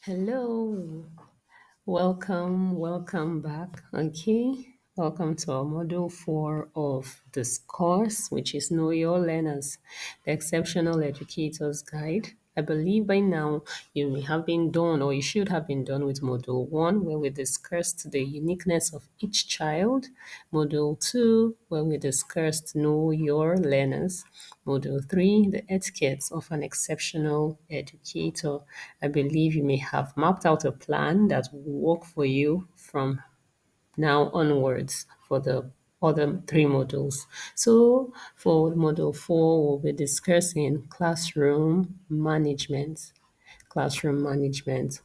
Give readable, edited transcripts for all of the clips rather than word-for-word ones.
Hello, welcome back. Okay, welcome to our module 4 of this course, which is Know Your Learners, the Exceptional Educator's Guide. I believe by now you may have been done, or you should have been done with Module 1, where we discussed the uniqueness of each child, Module 2, where we discussed Know Your Learners, Module 3, the etiquettes of an exceptional educator. I believe you may have mapped out a plan that will work for you from now onwards for the other three modules. So for module 4, we'll be discussing classroom management. Classroom management.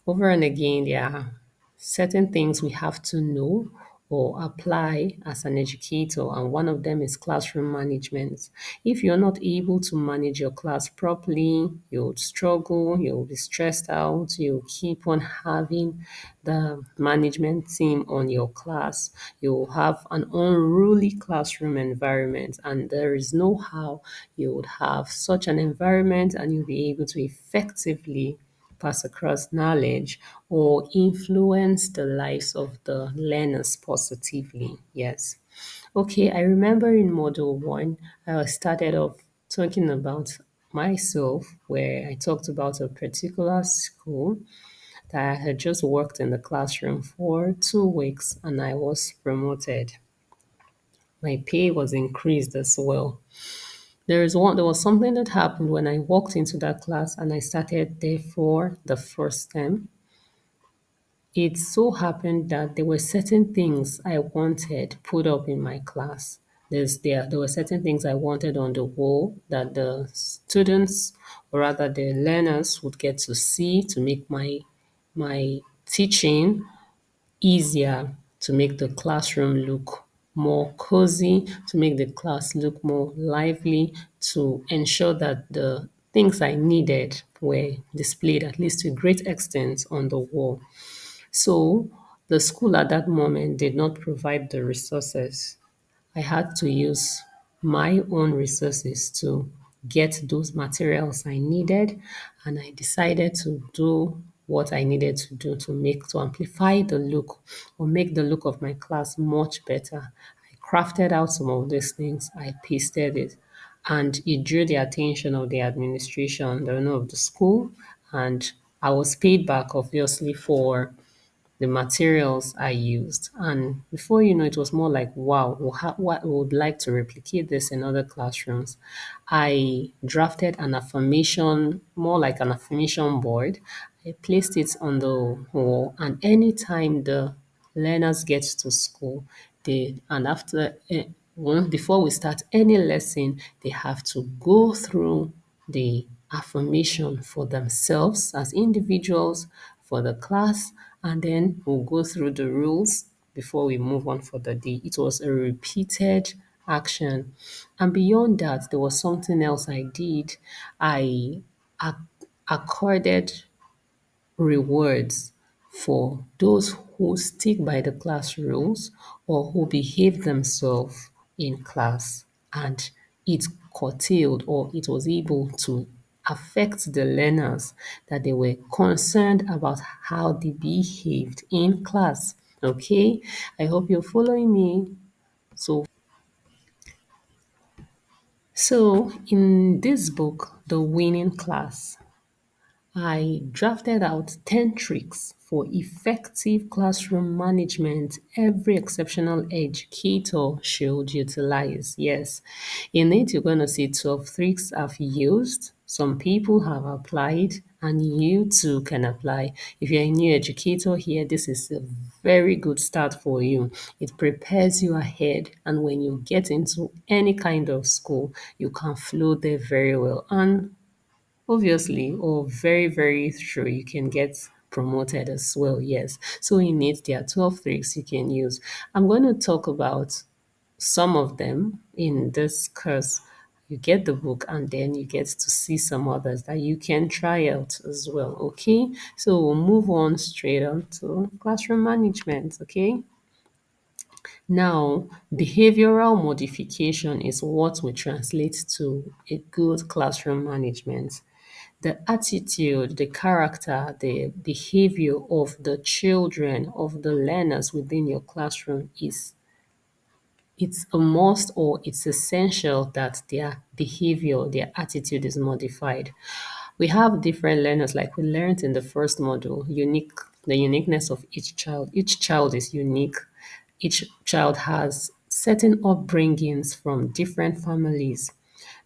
Over and again, there are certain things we have to know or apply as an educator, and one of them is classroom management. If you're not able to manage your class properly, you'll struggle, you'll be stressed out, you'll keep on having the management team on your class. You'll have an unruly classroom environment, and there is no how you would have such an environment and you'll be able to effectively pass across knowledge or influence the lives of the learners positively. Yes. Okay, I remember in Module 1, I started off talking about myself, where I talked about a particular school that I had just worked in the classroom for 2 weeks and I was promoted. My pay was increased as well. There was something that happened when I walked into that class and I started there for the first time. It so happened that there were certain things I wanted put up in my class. There were certain things I wanted on the wall that the students, or rather the learners, would get to see to make my teaching easier, to make the classroom look more cozy, to make the class look more lively, to ensure that the things I needed were displayed at least to a great extent on the wall. So the school at that moment did not provide the resources. I had to use my own resources to get those materials I needed, and I decided to do what I needed to do to amplify the look or make the look of my class much better. I crafted out some of these things, I pasted it, and it drew the attention of the administration, the owner of the school, and I was paid back obviously for the materials I used. And before you know, it was more like, wow, what we would like to replicate this in other classrooms. I drafted an affirmation, more like an affirmation board. I placed it on the wall, and anytime the learners get to school, and after well, before we start any lesson, they have to go through the affirmation for themselves as individuals, for the class, and then we'll go through the rules before we move on for the day. It was a repeated action. And beyond that, there was something else I did. I ac- accorded rewards for those who stick by the class rules or who behave themselves in class, and it curtailed or it was able to affect the learners that they were concerned about how they behaved in class. Okay, I hope you're following me. So in this book, The Winning Class, I drafted out 10 tricks for effective classroom management every exceptional educator should utilize. Yes, in it, you're going to see 12 tricks I've used. Some people have applied, and you too can apply. If you're a new educator here, this is a very good start for you. It prepares you ahead, and when you get into any kind of school, you can flow there very well. And obviously, or very, very sure you can get promoted as well. Yes. So in it, there are 12 tricks you can use. I'm going to talk about some of them in this course. You get the book and then you get to see some others that you can try out as well. Okay. So we'll move on straight on to classroom management. Okay. Now, behavioral modification is what we translate to a good classroom management. the attitude, the character, the behavior of the children, of the learners within your classroom is it's a must or it's essential that their behavior, their attitude is modified. We have different learners, like we learned in the first module, the uniqueness of each child. Each child is unique. Each child has certain upbringings from different families.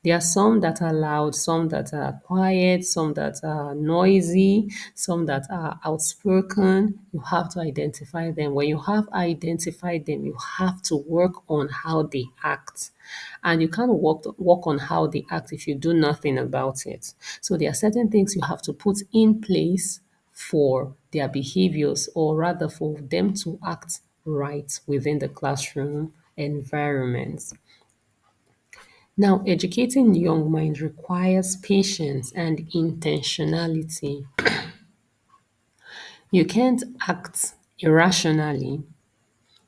There are some that are loud, some that are quiet, some that are noisy, some that are outspoken. You have to identify them. When you have identified them, you have to work on how they act. And you can't work on how they act if you do nothing about it. So there are certain things you have to put in place for their behaviors, or rather for them to act right within the classroom environment. Now, educating young minds requires patience and intentionality. You can't act irrationally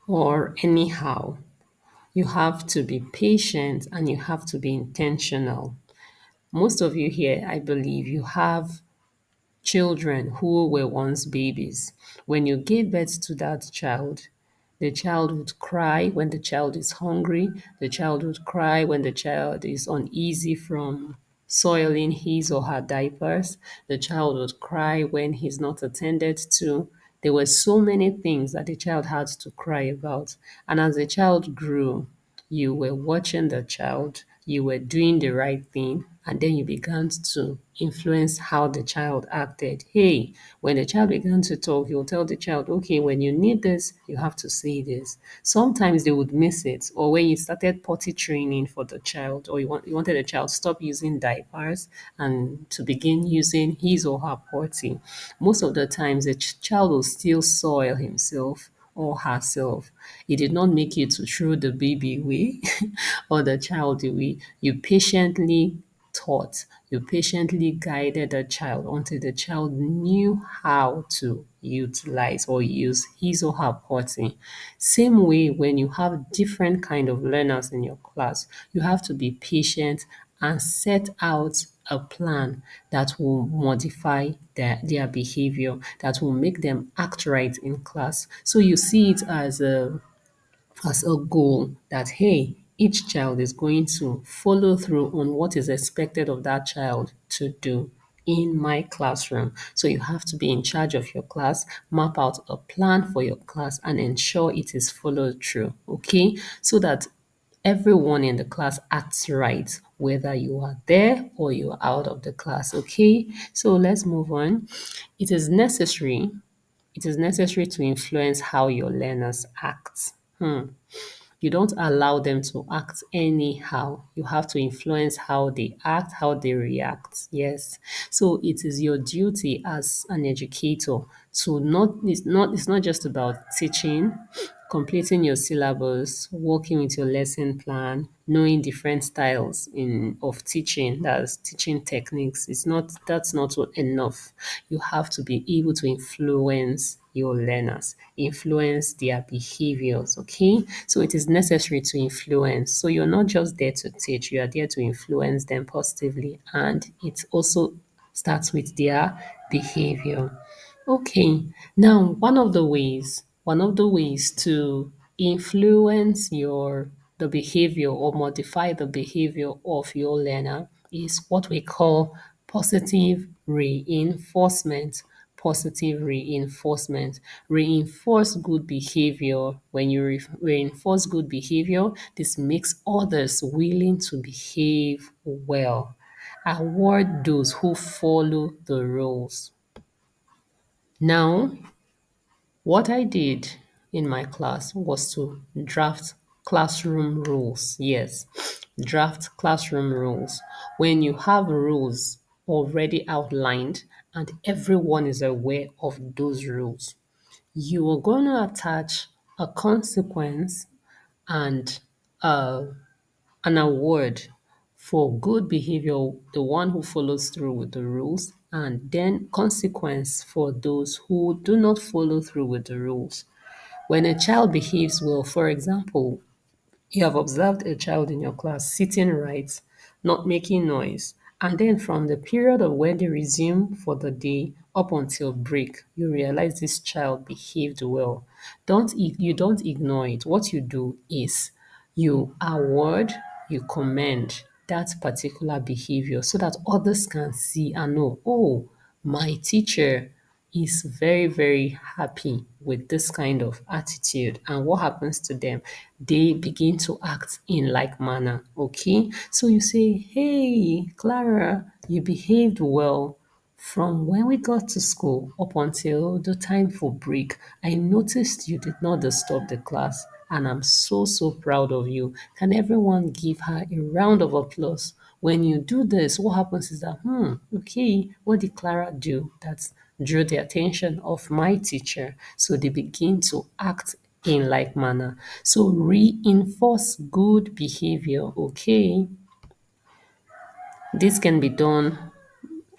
or anyhow. You have to be patient and you have to be intentional. Most of you here, I believe, you have children who were once babies. When you gave birth to that child, the child would cry when the child is hungry. The child would cry when the child is uneasy from soiling his or her diapers. The child would cry when he's not attended to. There were so many things that the child had to cry about. And as the child grew, you were watching the child, you were doing the right thing, and then you began to influence how the child acted. Hey, when the child began to talk, you'll tell the child, okay, when you need this, you have to say this. Sometimes they would miss it, or when you started potty training for the child, or you wanted the child stop using diapers and to begin using his or her potty. Most of the times, the child will still soil himself or herself. It did not make you to throw the baby away or the child away. You patiently taught, you patiently guided the child until the child knew how to utilize or use his or her potty. Same way, when you have different kind of learners in your class, you have to be patient and set out a plan that will modify their behavior, that will make them act right in class. So you see it as a goal that, hey, each child is going to follow through on what is expected of that child to do in my classroom. So you have to be in charge of your class, map out a plan for your class, and ensure it is followed through. Okay, so that everyone in the class acts right, whether you are there or you are out of the class. Okay, so let's move on. It is necessary. It is necessary to influence how your learners act. You don't allow them to act anyhow. You have to influence how they act, how they react. Yes. So it is your duty as an educator to it's not just about teaching, completing your syllabus, working with your lesson plan, knowing different styles in of teaching, that's teaching techniques. That's not enough. You have to be able to influence your learners, influence their behaviors. Okay, so it is necessary to influence. So you're not just there to teach, you are there to influence them positively, and it also starts with their behavior. Okay, now one of the ways to influence the behavior or modify the behavior of your learner is what we call positive reinforcement. Positive reinforcement. Reinforce good behavior. When you reinforce good behavior, this makes others willing to behave well. Award those who follow the rules. Now, what I did in my class was to draft classroom rules. Yes, draft classroom rules. When you have rules already outlined and everyone is aware of those rules, you are going to attach a consequence and an award for good behavior, the one who follows through with the rules, and then consequence for those who do not follow through with the rules. When a child behaves well, for example, you have observed a child in your class sitting right, not making noise, And then from the period of when they resume for the day up until break, you realize this child behaved well. You don't ignore it. What you do is you award, you commend that particular behavior so that others can see and know, oh, my teacher is very, very happy with this kind of attitude. And what happens to them? They begin to act in like manner. Okay. So you say, hey, Clara, you behaved well. From when we got to school up until the time for break, I noticed you did not disturb the class, and I'm so, so proud of you. Can everyone give her a round of applause? When you do this, what happens is that, okay, what did Clara do that drew the attention of my teacher? So they begin to act in like manner. So reinforce good behavior, okay? This can be done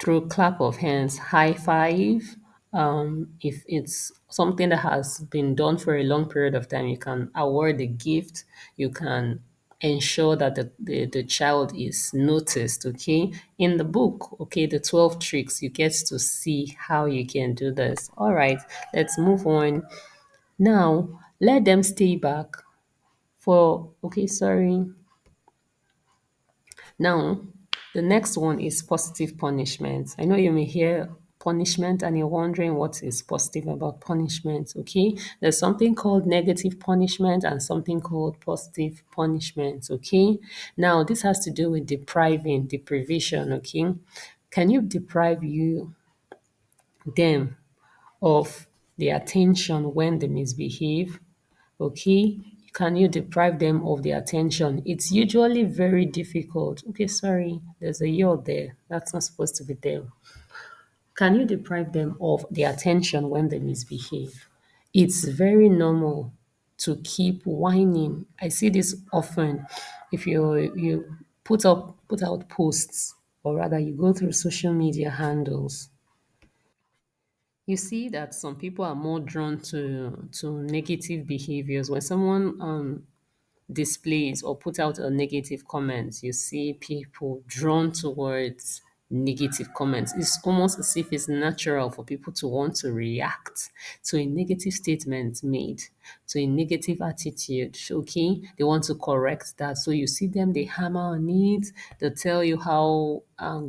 through clap of hands, high five. If it's something that has been done for a long period of time, you can award a gift. You can ensure that the child is noticed, okay? In the book, okay, the 12 tricks, you get to see how you can do this. All right, let's move on. Now, let them stay back for, okay, sorry. Now, the next one is positive punishment. I know you may hear punishment and you're wondering what is positive about punishment. Okay, there's something called negative punishment and something called positive punishment. Okay, now this has to do with deprivation. Okay, can you deprive them of the attention when they misbehave? Okay, can you deprive them of the attention? It's usually very difficult. Okay, sorry, there's a yaw there. That's not supposed to be there. Can you deprive them of the attention when they misbehave? It's very normal to keep whining. I see this often. If you put out posts, or rather you go through social media handles, you see that some people are more drawn to negative behaviors. When someone displays or put out a negative comment, you see people drawn towards negative comments. It's almost as if it's natural for people to want to react to a negative statement made, to a negative attitude. Okay, they want to correct that. So you see them, they hammer on it, they tell you how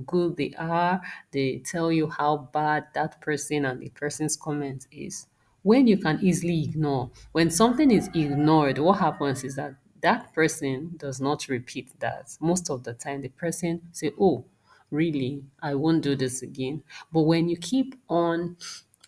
good they are, they tell you how bad that person and the person's comment is, when you can easily ignore. When something is ignored, what happens is that that person does not repeat that. Most of the time, the person say, "Oh, really? I won't do this again." But when you keep on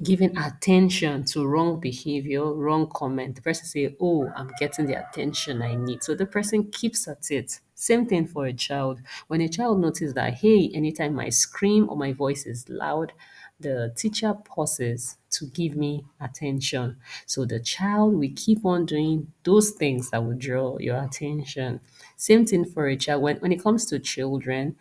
giving attention to wrong behavior, wrong comment, the person say, "Oh, I'm getting the attention I need." So the person keeps at it. Same thing for a child. When a child notices that, hey, anytime I scream or my voice is loud, the teacher pauses to give me attention. So the child will keep on doing those things that will draw your attention. Same thing for a child. When it comes to children,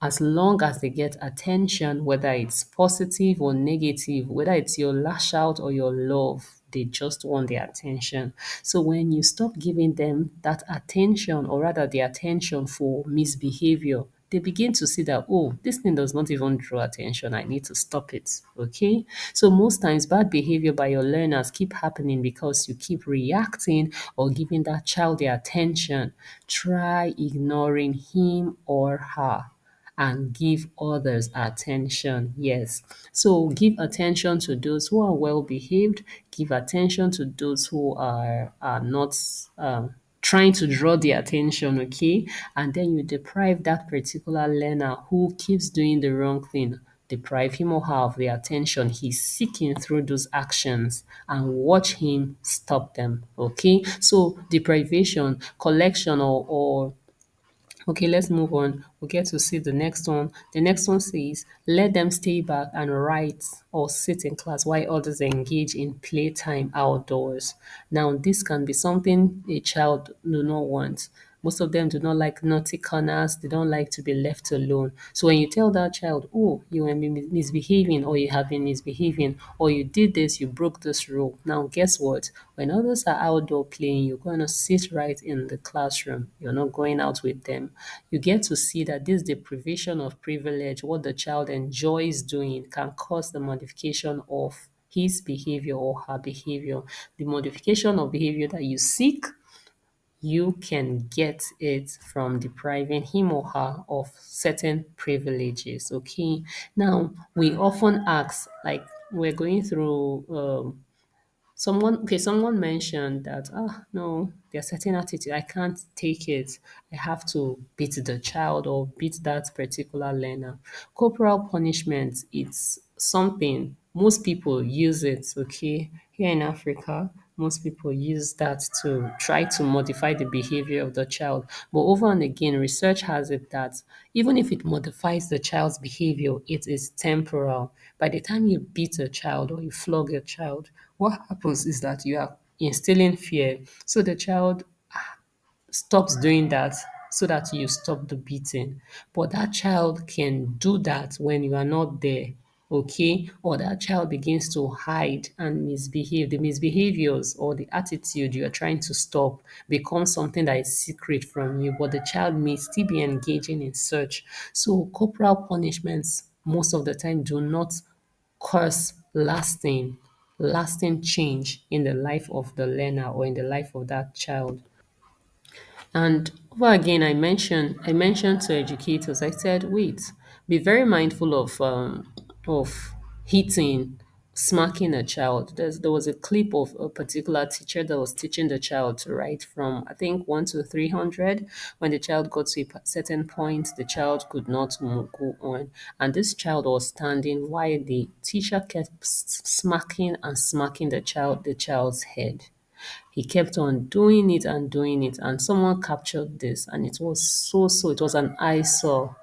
as long as they get attention, whether it's positive or negative, whether it's your lash out or your love, they just want the attention. So when you stop giving them that attention, or rather the attention for misbehavior, they begin to see that, oh, this thing does not even draw attention. I need to stop it. Okay. So most times bad behavior by your learners keep happening because you keep reacting or giving that child the attention. Try ignoring him or her and give others attention. Yes. So give attention to those who are well behaved, give attention to those who are not trying to draw the attention, okay? And then you deprive that particular learner who keeps doing the wrong thing. Deprive him or her of the attention he's seeking through those actions and watch him stop them. Okay, so deprivation, collection, or okay, let's move on. We'll get to see the next one. The next one says, let them stay back and write or sit in class while others engage in playtime outdoors. Now, this can be something a child do not want. Most of them do not like naughty corners. They don't like to be left alone. So when you tell that child, oh, you were misbehaving, or you have been misbehaving, or you did this, you broke this rule. Now, guess what? When others are outdoor playing, you're going to sit right in the classroom. You're not going out with them. You get to see that this deprivation of privilege, what the child enjoys doing, can cause the modification of his behavior or her behavior. The modification of behavior that you seek, you can get it from depriving him or her of certain privileges. Okay. Now, we often ask, like, we're going through someone mentioned that, no, there's certain attitude, I can't take it. I have to beat the child or beat that particular learner. Corporal punishment, it's something most people use it, okay? Here in Africa, most people use that to try to modify the behavior of the child. But over and again, research has it that even if it modifies the child's behavior, it is temporal. By the time you beat a child or you flog a child, what happens is that you are instilling fear. So the child stops doing that so that you stop the beating. But that child can do that when you are not there, okay? Or that child begins to hide and misbehave. The misbehaviors or the attitude you are trying to stop becomes something that is secret from you, but the child may still be engaging in search. So corporal punishments most of the time do not cause lasting change in the life of the learner or in the life of that child. And over again, I mentioned to educators, I said, wait, be very mindful of hitting, smacking a child. There was a clip of a particular teacher that was teaching the child to write from, I think, 1 to 300. When the child got to a certain point, the child could not go on. And this child was standing while the teacher kept smacking and smacking the child's head. He kept on doing it, and someone captured this, and it was it was an eyesore.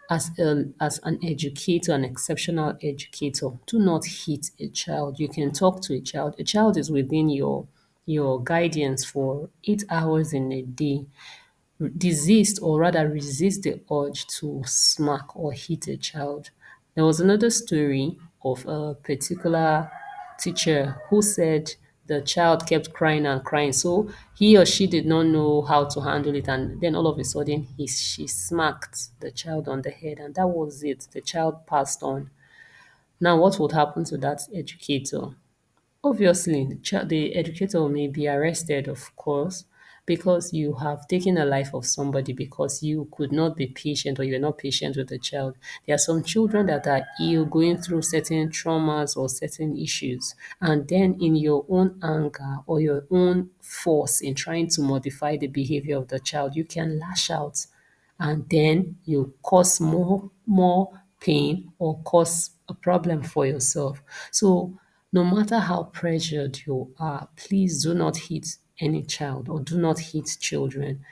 As an educator, an exceptional educator, do not hit a child. You can talk to a child. A child is within your guidance for 8 hours in a day. Desist, or rather resist the urge to smack or hit a child. There was another story of a particular teacher who said the child kept crying and crying. So he or she did not know how to handle it. And then all of a sudden, she smacked the child on the head. And that was it. The child passed on. Now, what would happen to that educator? Obviously, the educator may be arrested, of course, because you have taken a life of somebody because you could not be patient or you're not patient with the child. There are some children that are ill, going through certain traumas or certain issues, and then in your own anger or your own force in trying to modify the behavior of the child, you can lash out and then you cause more pain or cause a problem for yourself. So no matter how pressured you are, please do not hit any child or do not hit children.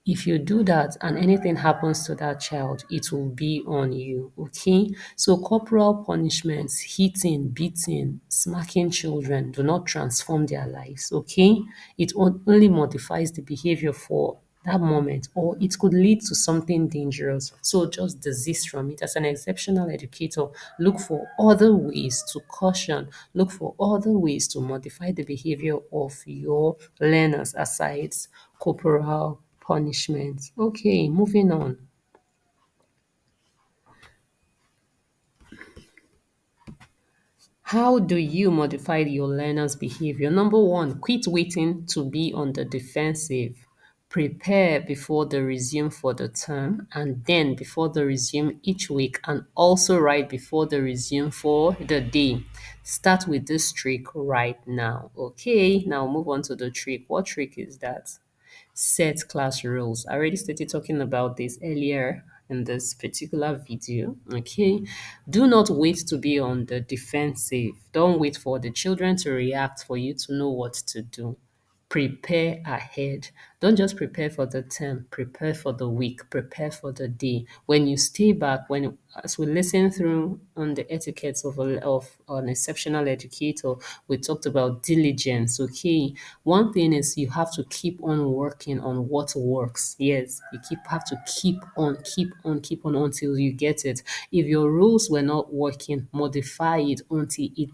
If you do that and anything happens to that child, it will be on you. Okay? So, corporal punishments, hitting, beating, smacking children do not transform their lives. Okay? It only modifies the behavior for that moment, or it could lead to something dangerous. So, just desist from it. As an exceptional educator, look for other ways to caution, look for other ways to modify the behavior of your learners aside corporal punishment. Okay, moving on. How do you modify your learner's behavior? Number one, quit waiting to be on the defensive. Prepare before the resume for the term, and then before the resume each week, and also right before the resume for the day. Start with this trick right now. Okay, now move on to the trick. What trick is that? Set class rules. I already started talking about this earlier in this particular video. Okay. Do not wait to be on the defensive. Don't wait for the children to react for you to know what to do. Prepare ahead. Don't just prepare for the term, prepare for the week, prepare for the day. When you stay back, when as we listen through on the etiquettes of an exceptional educator, we talked about diligence. Okay, one thing is you have to keep on working on what works. Yes, you have to keep on until you get it. If your rules were not working, modify it until it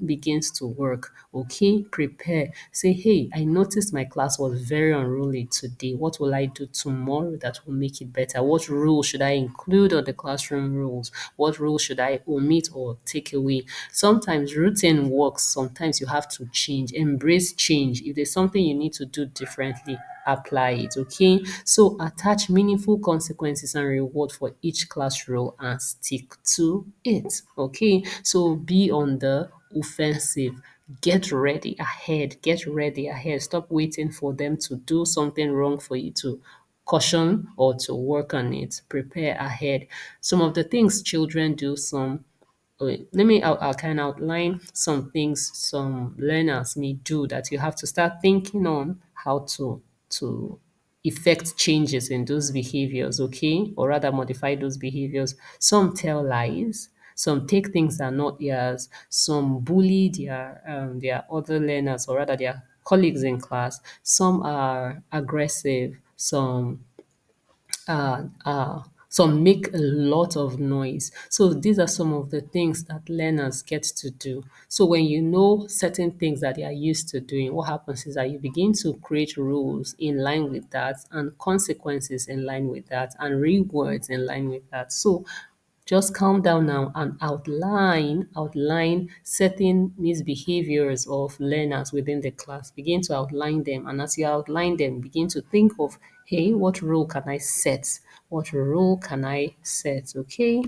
begins to work. Okay, prepare. Say, hey, I noticed my class was very unruly today. What will I do tomorrow that will make it better? What rule should I include on the classroom rules? What rule should I omit or take away? Sometimes routine works. Sometimes you have to change. Embrace change. If there's something you need to do differently, apply it. Okay, so attach meaningful consequences and reward for each class role and stick to it. Okay, so be on the offensive. Get ready ahead. Get ready ahead. Stop waiting for them to do something wrong for you to caution or to work on it. Prepare ahead. Some of the things children do, I'll kind of outline some things some learners may do that you have to start thinking on how to effect changes in those behaviors, okay? Or rather modify those behaviors. Some tell lies, some take things that are not theirs, some bully their other learners or rather their colleagues in class, some are aggressive, some make a lot of noise. So these are some of the things that learners get to do. So when you know certain things that they are used to doing, what happens is that you begin to create rules in line with that and consequences in line with that and rewards in line with that. So just calm down now and outline certain misbehaviors of learners within the class. Begin to outline them. And as you outline them, begin to think of, hey, what role can I set? What role can I set? Okay.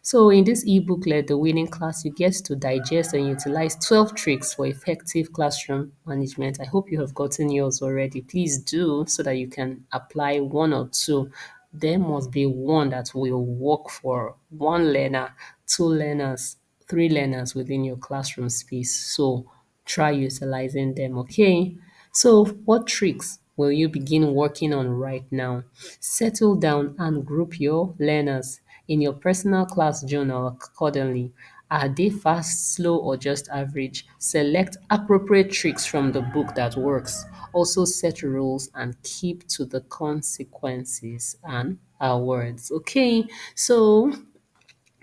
So in this e-booklet, The Winning Class, you get to digest and utilize 12 tricks for effective classroom management. I hope you have gotten yours already. Please do so that you can apply one or two. There must be one that will work for one learner, two learners, three learners within your classroom space. So try utilizing them, okay? So, what tricks will you begin working on right now? Settle down and group your learners in your personal class journal accordingly. Are they fast, slow, or just average? Select appropriate tricks from the book that works. Also, set rules and keep to the consequences and awards. Okay, so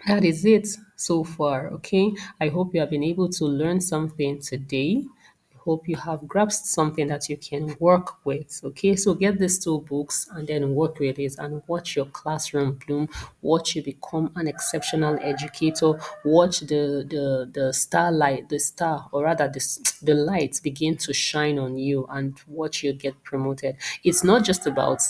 that is it so far, okay? I hope you have been able to learn something today. I hope you have grasped something that you can work with, okay? So get these two books and then work with it and watch your classroom bloom, watch you become an exceptional educator, watch the starlight, the star, or rather the lights begin to shine on you and watch you get promoted. It's not just about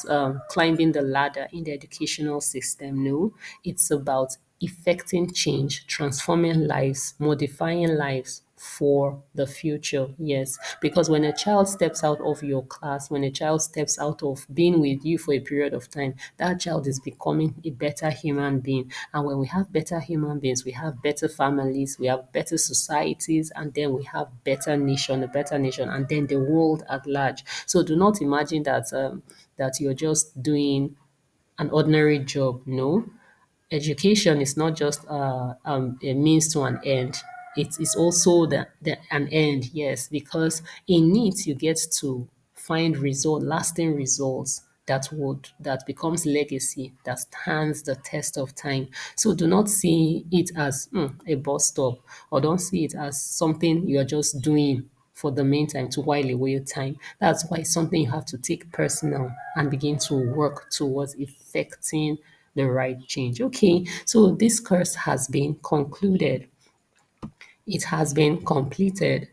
climbing the ladder in the educational system, no. It's about effecting change, transforming lives, modifying lives for the future. Yes, because when a child steps out of your class, when a child steps out of being with you for a period of time, that child is becoming a better human being. And when we have better human beings, we have better families, we have better societies, and then we have a better nation, and then the world at large. So do not imagine that you're just doing an ordinary job. No, education is not just a means to an end. It is also an end, yes, because in it you get to find lasting results that becomes legacy that stands the test of time. So do not see it as a bus stop, or don't see it as something you are just doing for the meantime to while away your time. That's why it's something you have to take personal and begin to work towards effecting the right change. Okay, so this course has been concluded. It has been completed.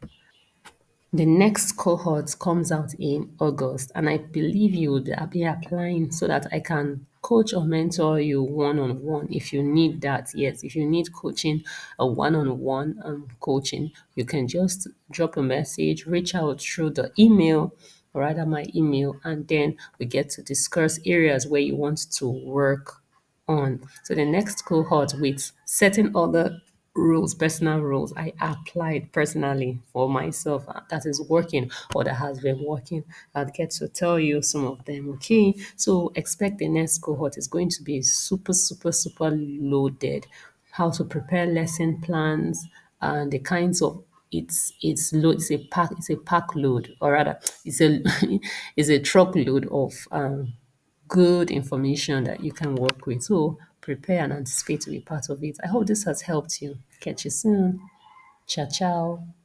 The next cohort comes out in August, and I believe you would be applying so that I can coach or mentor you one on one if you need that. Yes, if you need coaching, a one on one coaching, you can just drop a message, reach out through the email or rather my email, and then we get to discuss areas where you want to work on. So the next cohort with certain other rules, personal rules I applied personally for myself that is working or that has been working. I'll get to tell you some of them. Okay, so expect the next cohort is going to be super, super, super loaded. How to prepare lesson plans and the kinds of it's a pack load, or rather it's a it's a truckload of good information that you can work with. So prepare and anticipate to be part of it. I hope this has helped you. Catch you soon. Ciao, ciao.